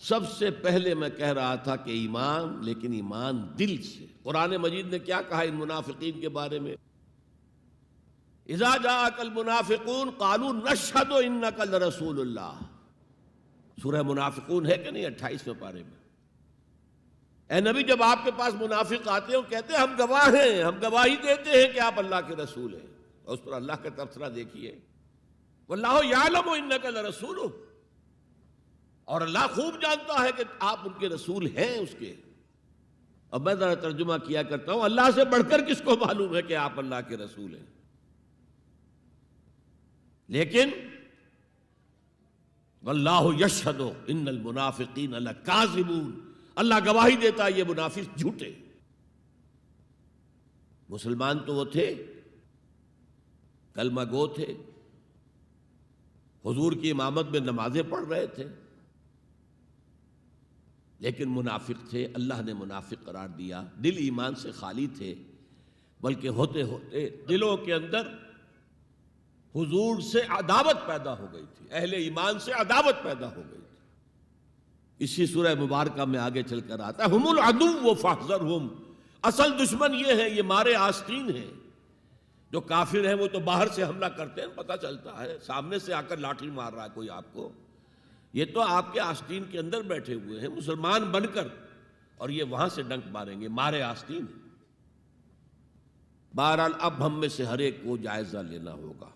سب سے پہلے میں کہہ رہا تھا کہ ایمان، لیکن ایمان دل سے۔ قرآن مجید نے کیا کہا ان منافقین کے بارے میں؟ اذا جاءک المنافقون قالوا نشہد انک لرسول اللہ۔ سورہ منافقون ہے کہ نہیں 28ویں پارے میں؟ اے نبی، جب آپ کے پاس منافق آتے ہیں کہتے ہیں ہم گواہ ہیں، ہم گواہی دیتے ہیں کہ آپ اللہ کے رسول ہیں، اور اس پر اللہ کا تبصرہ دیکھیے، واللہ یعلم انک لرسولہ، اور اللہ خوب جانتا ہے کہ آپ ان کے رسول ہیں اس کے۔ اب میں ذرا ترجمہ کیا کرتا ہوں، اللہ سے بڑھ کر کس کو معلوم ہے کہ آپ اللہ کے رسول ہیں؟ لیکن واللہ یشہد ان المنافقین لکاذبون، اللہ گواہی دیتا ہے یہ منافق جھوٹے۔ مسلمان تو وہ تھے، کلمہ گو تھے، حضور کی امامت میں نمازیں پڑھ رہے تھے، لیکن منافق تھے۔ اللہ نے منافق قرار دیا، دل ایمان سے خالی تھے، بلکہ ہوتے ہوتے دلوں کے اندر حضور سے عداوت پیدا ہو گئی تھی، اہل ایمان سے عداوت پیدا ہو گئی تھی۔ اسی سورہ مبارکہ میں آگے چل کر آتا ہے ہم العدو فاحذرہم، اصل دشمن یہ ہے، یہ مارے آستین ہیں۔ جو کافر ہیں وہ تو باہر سے حملہ کرتے ہیں، پتہ چلتا ہے، سامنے سے آ کر لاٹھی مار رہا ہے کوئی آپ کو، یہ تو آپ کے آستین کے اندر بیٹھے ہوئے ہیں مسلمان بن کر، اور یہ وہاں سے ڈنک ماریں گے، مارے آستین۔ بہرحال اب ہم میں سے ہر ایک کو جائزہ لینا ہوگا،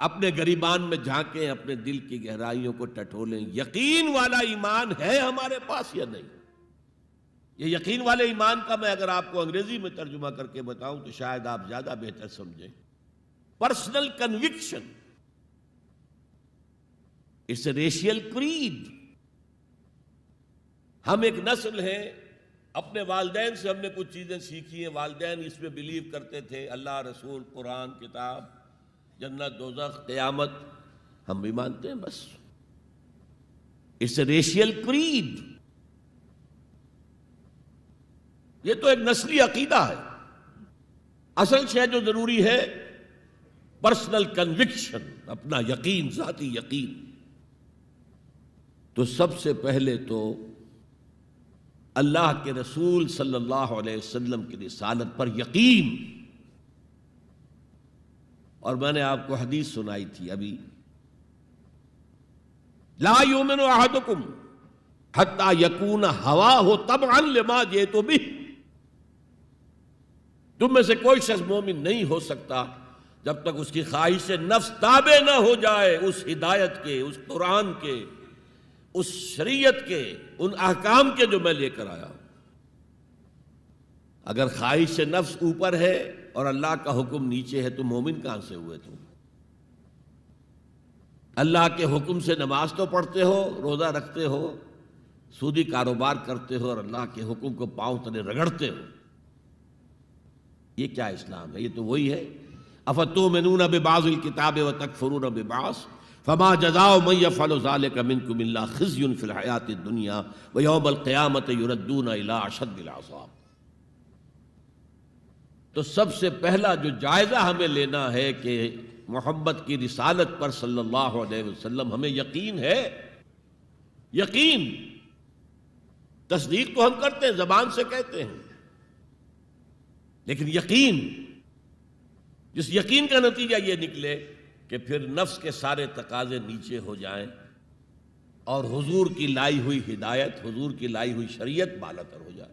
اپنے گریبان میں جھانکیں، اپنے دل کی گہرائیوں کو ٹٹولیں، یقین والا ایمان ہے ہمارے پاس یا نہیں؟ یہ یقین والے ایمان کا میں اگر آپ کو انگریزی میں ترجمہ کر کے بتاؤں تو شاید آپ زیادہ بہتر سمجھیں۔ Personal conviction, it's a racial creed. ہم ایک نسل ہیں، اپنے والدین سے ہم نے کچھ چیزیں سیکھی ہیں، والدین اس میں بلیو کرتے تھے، اللہ، رسول، قرآن، کتاب، جنت، دوزخ، قیامت، ہم بھی مانتے ہیں، بس اٹس اے ریشیل کریڈ۔ یہ تو ایک نسلی عقیدہ ہے۔ اصل شے جو ضروری ہے پرسنل کنوکشن، اپنا یقین، ذاتی یقین۔ تو سب سے پہلے تو اللہ کے رسول صلی اللہ علیہ وسلم کی رسالت پر یقین۔ اور میں نے آپ کو حدیث سنائی تھی ابھی، لا یؤمن احدکم حتی یکون ہواہ تبعا لما جئت بہ۔ تم میں سے کوئی شخص مومن نہیں ہو سکتا جب تک اس کی خواہش نفس تابع نہ ہو جائے اس ہدایت کے، اس قرآن کے، اس شریعت کے، ان احکام کے جو میں لے کر آیا ہوں۔ اگر خواہش نفس اوپر ہے اور اللہ کا حکم نیچے ہے تو مومن کہاں سے ہوئے تم؟ اللہ کے حکم سے نماز تو پڑھتے ہو، روزہ رکھتے ہو، سودی کاروبار کرتے ہو، اور اللہ کے حکم کو پاؤں تلے رگڑتے ہو۔ یہ کیا اسلام ہے؟ یہ تو وہی ہے، افتؤمنون ببعض الکتاب وتکفرون ببعض فما جزاء من يفعل ذلك منكم الا خزي في الحياة الدنيا ويوم القيامة يردون الى اشد العذاب۔ تو سب سے پہلا جو جائزہ ہمیں لینا ہے کہ محمد کی رسالت پر صلی اللہ علیہ وسلم ہمیں یقین ہے۔ یقین، تصدیق تو ہم کرتے ہیں، زبان سے کہتے ہیں، لیکن یقین، جس یقین کا نتیجہ یہ نکلے کہ پھر نفس کے سارے تقاضے نیچے ہو جائیں اور حضور کی لائی ہوئی ہدایت، حضور کی لائی ہوئی شریعت بالاتر ہو جائے۔